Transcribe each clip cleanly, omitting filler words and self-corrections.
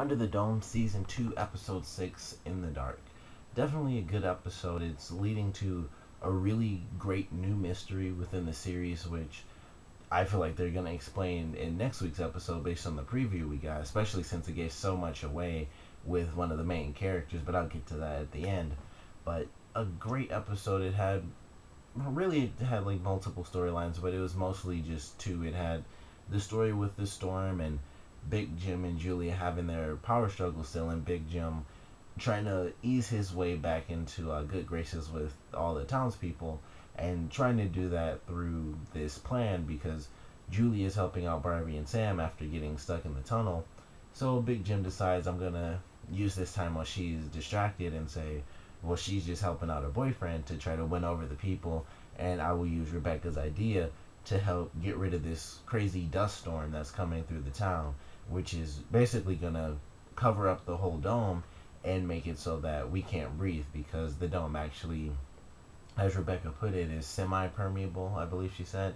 Under the Dome, Season 2, Episode 6, In the Dark. Definitely a good episode. It's leading to a really great new mystery within the series, which I feel like they're going to explain in next week's episode based on the preview we got, especially since it gave so much away with one of the main characters, but I'll get to that at the end. But a great episode. It had like multiple storylines, but it was mostly just two. It had the story with the storm and Big Jim and Julia having their power struggle still, and Big Jim trying to ease his way back into good graces with all the townspeople, and trying to do that through this plan because Julia is helping out Barbie and Sam after getting stuck in the tunnel. So Big Jim decides, I'm gonna use this time while she's distracted and say, well, she's just helping out her boyfriend to try to win over the people, and I will use Rebecca's idea to help get rid of this crazy dust storm that's coming through the town, which is basically gonna cover up the whole dome and make it so that we can't breathe because the dome actually, as Rebecca put it, is semi-permeable, I believe she said.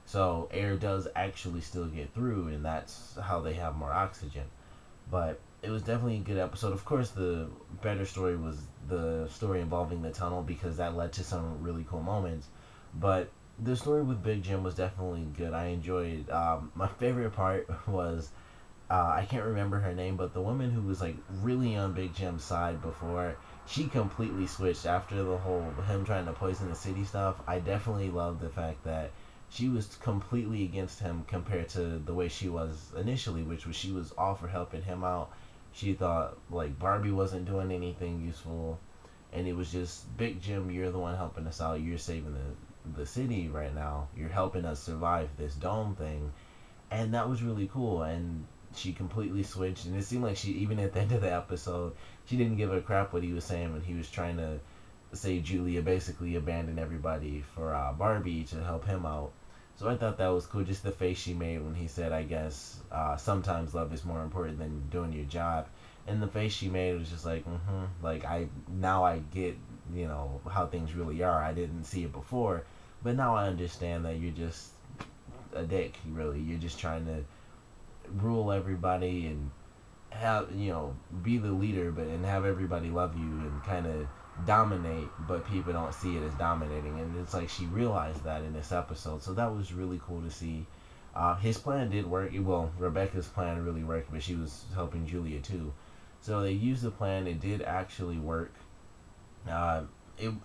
So air does actually still get through, and that's how they have more oxygen. But it was definitely a good episode. Of course, the better story was the story involving the tunnel because that led to some really cool moments. But the story with Big Jim was definitely good. I enjoyed. My favorite part was I can't remember her name, but the woman who was like really on Big Jim's side before, she completely switched after the whole him trying to poison the city stuff. I definitely love the fact that she was completely against him compared to the way she was initially, which was she was all for helping him out. She thought like Barbie wasn't doing anything useful, and it was just Big Jim. You're the one helping us out. You're saving the city right now. You're helping us survive this dome thing, and that was really cool. And she completely switched, and it seemed like she, even at the end of the episode, she didn't give a crap what he was saying when he was trying to say Julia basically abandoned everybody for Barbie to help him out. So I thought that was cool, just the face she made when he said, I guess, sometimes love is more important than doing your job. And the face she made was just like, like now I get, how things really are. I didn't see it before, but now I understand that you're just a dick, really. You're just trying to rule everybody and have be the leader, but and have everybody love you and kind of dominate, but people don't see it as dominating. And it's like she realized that in this episode, so that was really cool to see. His plan did work. Well, Rebecca's plan really worked, but she was helping Julia too. So they used the plan. It did actually work. I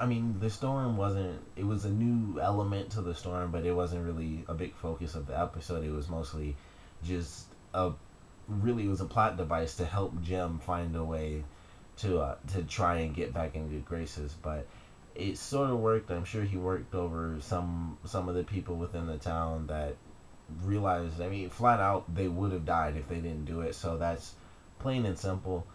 mean, the storm wasn't. It was a new element to the storm, but it wasn't really a big focus of the episode. It was mostly just a really it was a plot device to help Jim find a way to try and get back in good graces. But it sort of worked. I'm sure he worked over some of the people within the town that realized. I mean, flat out, they would have died if they didn't do it. So that's plain and simple.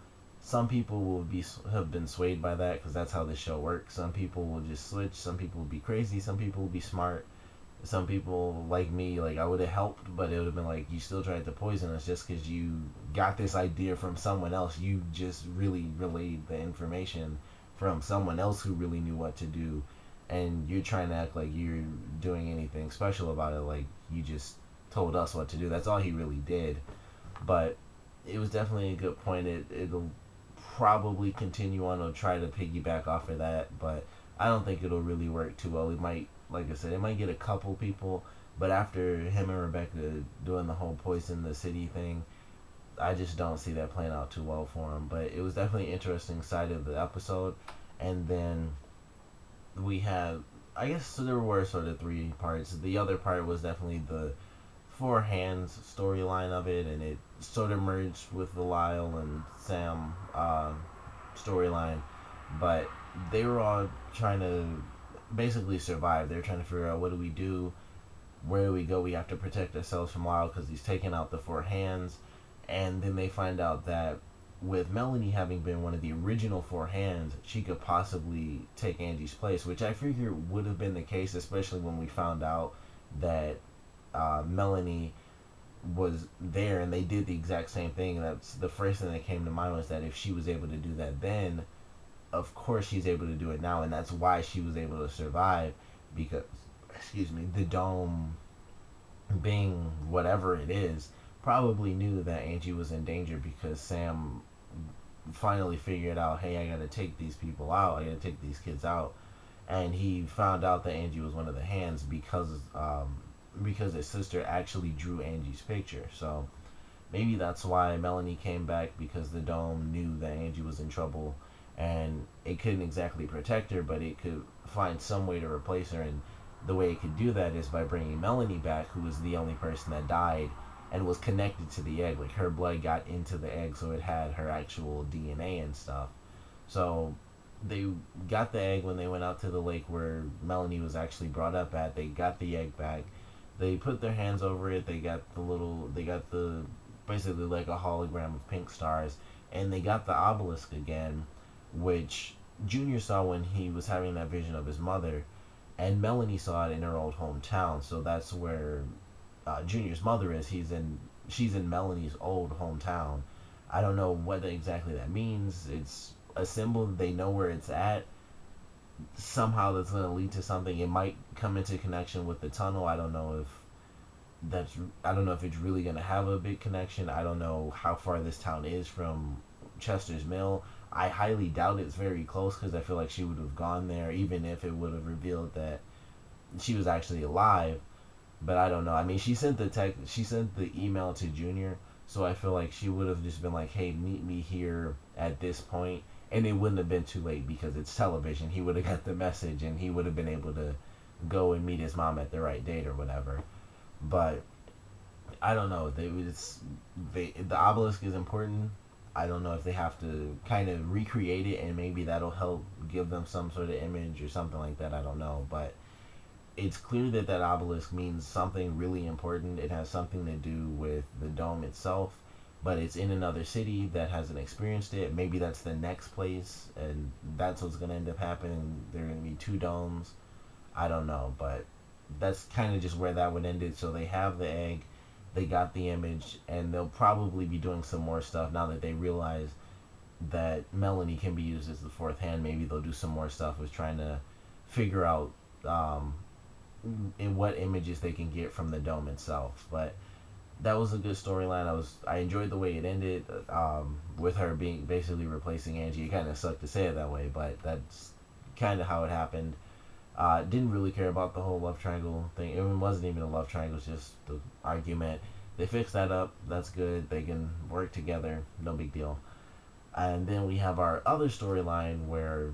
Some people will be have been swayed by that because that's how the show works. Some people will just switch. Some people will be crazy. Some people will be smart. Some people like me, like I would have helped, but it would have been like you still tried to poison us just because you got this idea from someone else. You just really relayed the information from someone else who really knew what to do, and you're trying to act like you're doing anything special about it. Like you just told us what to do. That's all he really did. But it was definitely a good point. It'll probably continue on or try to piggyback off of that, but I don't think it'll really work too well. It might, like I said, it might get a couple people, but after him and Rebecca doing the whole poison the city thing, I just don't see that playing out too well for him. But it was definitely an interesting side of the episode. And then we had, I guess, so there were sort of three parts. The other part was definitely the four hands storyline of it, and it sort of merged with the Lyle and Sam storyline. But they were all trying to basically survive. They're trying to figure out what do we do, where do we go. We have to protect ourselves from Lyle because he's taking out the four hands, and then they find out that with Melanie having been one of the original four hands, she could possibly take Angie's place, which I figure would have been the case, especially when we found out that Melanie was there and they did the exact same thing. That's the first thing that came to mind, was that if she was able to do that then, of course she's able to do it now, and that's why she was able to survive, because, excuse me, the dome being whatever it is probably knew that Angie was in danger because Sam finally figured out, hey, I gotta take these people out. I gotta take these kids out. And he found out that Angie was one of the hands because his sister actually drew Angie's picture. So maybe that's why Melanie came back, because the dome knew that Angie was in trouble and it couldn't exactly protect her, but it could find some way to replace her. And the way it could do that is by bringing Melanie back, who was the only person that died and was connected to the egg. Like her blood got into the egg, so it had her actual DNA and stuff. So they got the egg when they went out to the lake where Melanie was actually brought up at. They got the egg back. They put their hands over it. They got the basically like a hologram of pink stars, and they got the obelisk again, which Junior saw when he was having that vision of his mother, and Melanie saw it in her old hometown. So that's where Junior's mother is. She's in Melanie's old hometown. I don't know what exactly that means. It's a symbol. They know where it's at. Somehow that's going to lead to something. It might come into connection with the tunnel. That's I don't know if it's really going to have a big connection. I don't know how far this town is from Chester's Mill. I highly doubt it's very close, because I feel like she would have gone there even if it would have revealed that she was actually alive. But I don't know. I mean, she sent the email to Junior, so I feel like she would have just been like, "Hey, meet me here at this point," and it wouldn't have been too late because it's television. He would have got the message, and he would have been able to go and meet his mom at the right date or whatever. But I don't know. The obelisk is important. I don't know if they have to kind of recreate it, and maybe that'll help give them some sort of image or something like that. I don't know, but it's clear that that obelisk means something really important. It has something to do with the dome itself, but it's in another city that hasn't experienced it. Maybe that's the next place, and that's what's going to end up happening. There are going to be two domes. I don't know, but that's kind of just where that would end it. So they have the egg, they got the image, and they'll probably be doing some more stuff now that they realize that Melanie can be used as the fourth hand. Maybe they'll do some more stuff with trying to figure out in what images they can get from the dome itself. But that was a good storyline. I enjoyed the way it ended, with her being basically replacing Angie. It kind of sucked to say it that way, but that's kind of how it happened. Didn't really care about the whole love triangle thing. It wasn't even a love triangle, it's just the argument. They fixed that up. That's good. They can work together. No big deal. And then we have our other storyline where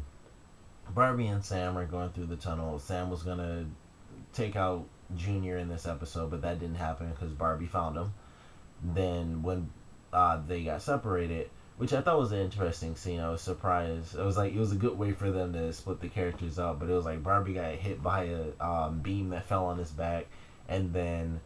Barbie and Sam are going through the tunnel. Sam was going to take out Junior in this episode, but that didn't happen because Barbie found him. Then when they got separated, which I thought was an interesting scene. I was surprised. It was like it was a good way for them to split the characters up. But it was like Barbie got hit by a beam that fell on his back, and then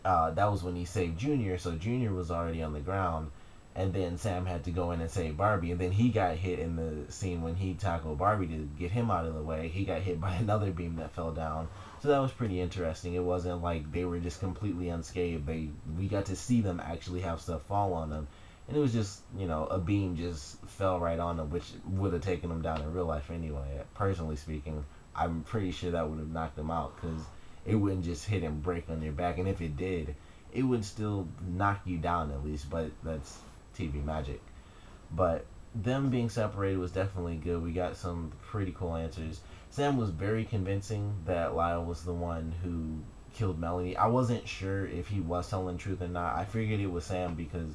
that was when he saved Junior. So Junior was already on the ground, and then Sam had to go in and save Barbie. And then he got hit in the scene when he tackled Barbie to get him out of the way. He got hit by another beam that fell down. So that was pretty interesting. It wasn't like they were just completely unscathed. We got to see them actually have stuff fall on them. And it was just, a beam just fell right on them, which would have taken them down in real life anyway. Personally speaking, I'm pretty sure that would have knocked them out, because it wouldn't just hit and break on your back. And if it did, it would still knock you down at least, but that's TV magic. But them being separated was definitely good. We got some pretty cool answers. Sam was very convincing that Lyle was the one who killed Melanie. I wasn't sure if he was telling the truth or not. I figured it was Sam because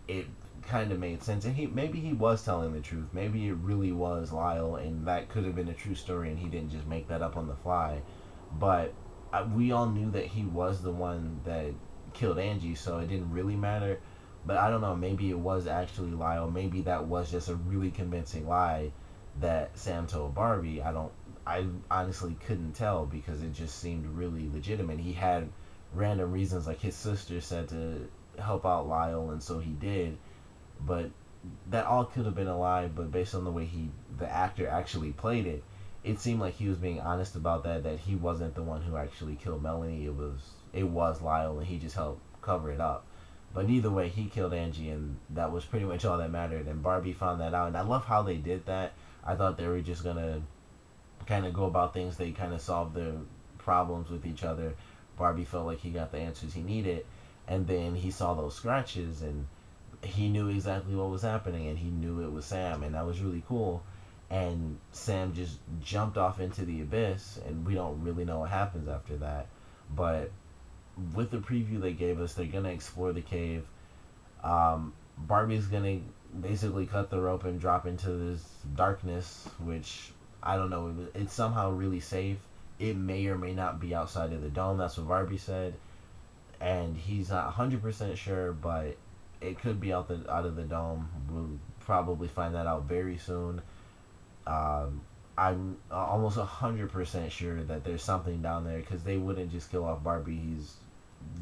it kind of made sense, and maybe he was telling the truth. Maybe it really was Lyle, and that could have been a true story, and he didn't just make that up on the fly. But we all knew that he was the one that killed Angie, so it didn't really matter. But I don't know, maybe it was actually Lyle. Maybe that was just a really convincing lie that Sam told Barbie. I honestly couldn't tell, because it just seemed really legitimate. He had random reasons, like his sister said to help out Lyle, and so he did. But that all could have been a lie. But based on the way the actor actually played it, it seemed like he was being honest about that he wasn't the one who actually killed Melanie. It was Lyle, and he just helped cover it up. But either way, he killed Angie, and that was pretty much all that mattered. And Barbie found that out, and I love how they did that. I thought they were just gonna kind of go about things. They kind of solved their problems with each other. Barbie felt like he got the answers he needed, And then he saw those scratches, and he knew exactly what was happening, and he knew it was Sam, and that was really cool. And Sam just jumped off into the abyss, and we don't really know what happens after that. But with the preview they gave us, they're gonna explore the cave. Barbie's gonna basically cut the rope and drop into this darkness, which I don't know. It's somehow really safe. It may or may not be outside of the dome. That's what Barbie said, and he's not 100% sure, but it could be out of the dome. We'll probably find that out very soon. I'm almost 100% sure that there's something down there because they wouldn't just kill off Barbie. He's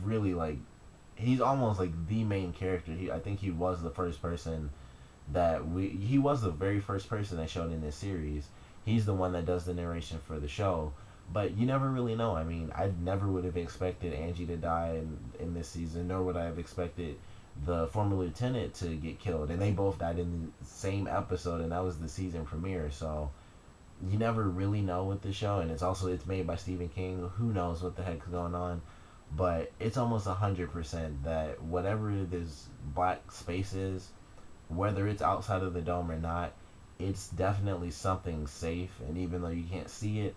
really like he's almost like the main character. I think he was the first person he was the very first person that showed in this series. He's the one that does the narration for the show. But you never really know. I mean, I never would have expected Angie to die in this season, nor would I have expected the former lieutenant to get killed. And they both died in the same episode, and that was the season premiere. So you never really know with the show, and it's made by Stephen King. Who knows what the heck's going on? But it's almost 100% that whatever this black space is, whether it's outside of the dome or not, it's definitely something safe. And even though you can't see it,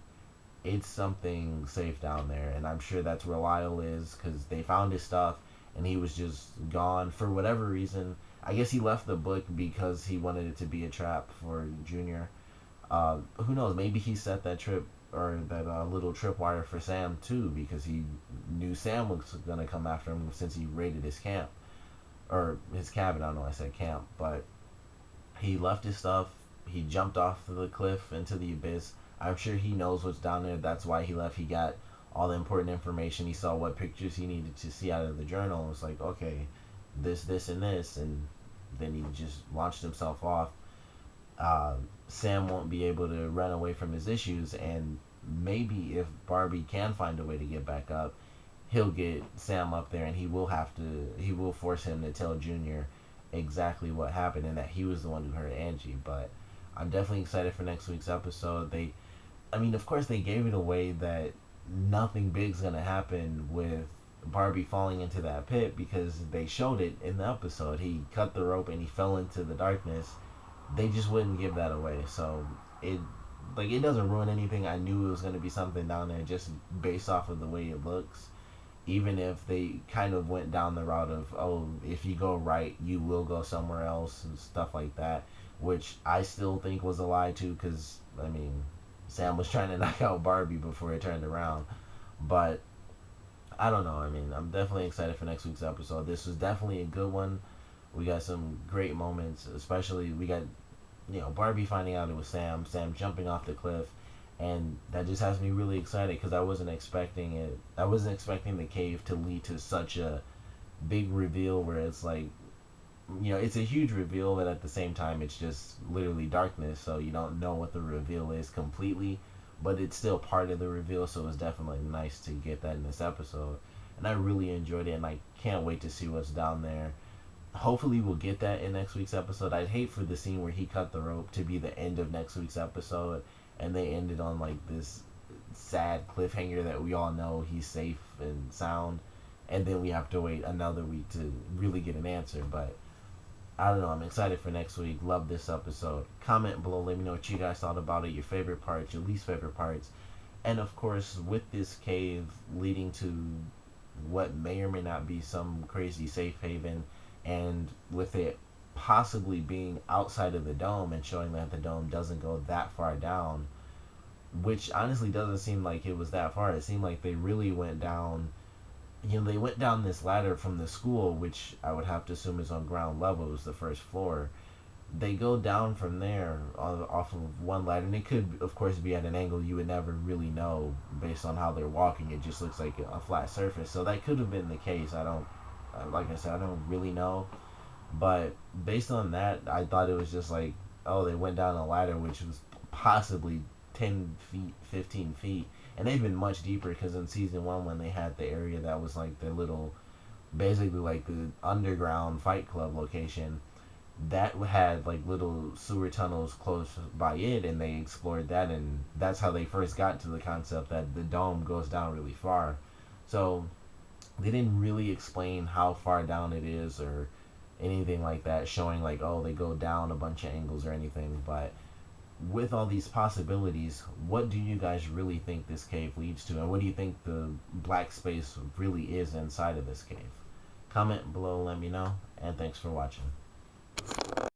it's something safe down there. And I'm sure that's where Lyle is because they found his stuff and he was just gone for whatever reason. I guess he left the book because he wanted it to be a trap for Junior. Who knows? Maybe he set that trip or that little tripwire for Sam too because he knew Sam was gonna come after him since he raided his camp or his cabin. I don't know why I said camp, but he left his stuff. He jumped off the cliff into the abyss. I'm sure he knows what's down there. That's why he left. He got all the important information. He saw what pictures he needed to see out of the journal. It was like, okay, this, and this, and then he just launched himself off. Sam won't be able to run away from his issues, and maybe if Barbie can find a way to get back up, he'll get Sam up there, and he will force him to tell Junior exactly what happened and that he was the one who hurt Angie. But I'm definitely excited for next week's episode. I mean, of course, they gave it away that nothing big's gonna happen with Barbie falling into that pit because they showed it in the episode. He cut the rope and he fell into the darkness. They just wouldn't give that away, so it doesn't ruin anything. I knew it was gonna be something down there just based off of the way it looks. Even if they kind of went down the route of, oh, if you go right, you will go somewhere else and stuff like that, which I still think was a lie too, because I mean, Sam was trying to knock out Barbie before it turned around. But I don't know. I mean, I'm definitely excited for next week's episode. This was definitely a good one. We got some great moments, especially we got, Barbie finding out it was Sam, Sam jumping off the cliff, and that just has me really excited because I wasn't expecting it. I wasn't expecting the cave to lead to such a big reveal where it's like, it's a huge reveal, but at the same time, it's just literally darkness, so you don't know what the reveal is completely, but it's still part of the reveal, so it's definitely nice to get that in this episode. And I really enjoyed it, and I can't wait to see what's down there. Hopefully, we'll get that in next week's episode. I'd hate for the scene where he cut the rope to be the end of next week's episode, and they ended on like this sad cliffhanger that we all know he's safe and sound, and then we have to wait another week to really get an answer. But I don't know. I'm excited for next week. Love this episode. Comment below. Let me know what you guys thought about it. Your favorite parts, your least favorite parts. And of course, with this cave leading to what may or may not be some crazy safe haven, and with it possibly being outside of the dome and showing that the dome doesn't go that far down, which honestly doesn't seem like it was that far. It seemed like they really went down. They went down this ladder from the school, which I would have to assume is on ground level. It was the first floor. They go down from there off of one ladder, and it could, of course, be at an angle you would never really know based on how they're walking. It just looks like a flat surface. So that could have been the case. Like I said, I don't really know. But based on that, I thought it was just like, oh, they went down a ladder, which was possibly 10 feet, 15 feet. And they've been much deeper because in season 1 when they had the area that was like the little, basically like the underground fight club location, that had like little sewer tunnels close by it, and they explored that, and that's how they first got to the concept that the dome goes down really far. So They didn't really explain how far down it is or anything like that, showing like, oh, they go down a bunch of angles or anything. But with all these possibilities, what do you guys really think this cave leads to, and what do you think the black space really is inside of this cave? Comment below, let me know, and thanks for watching.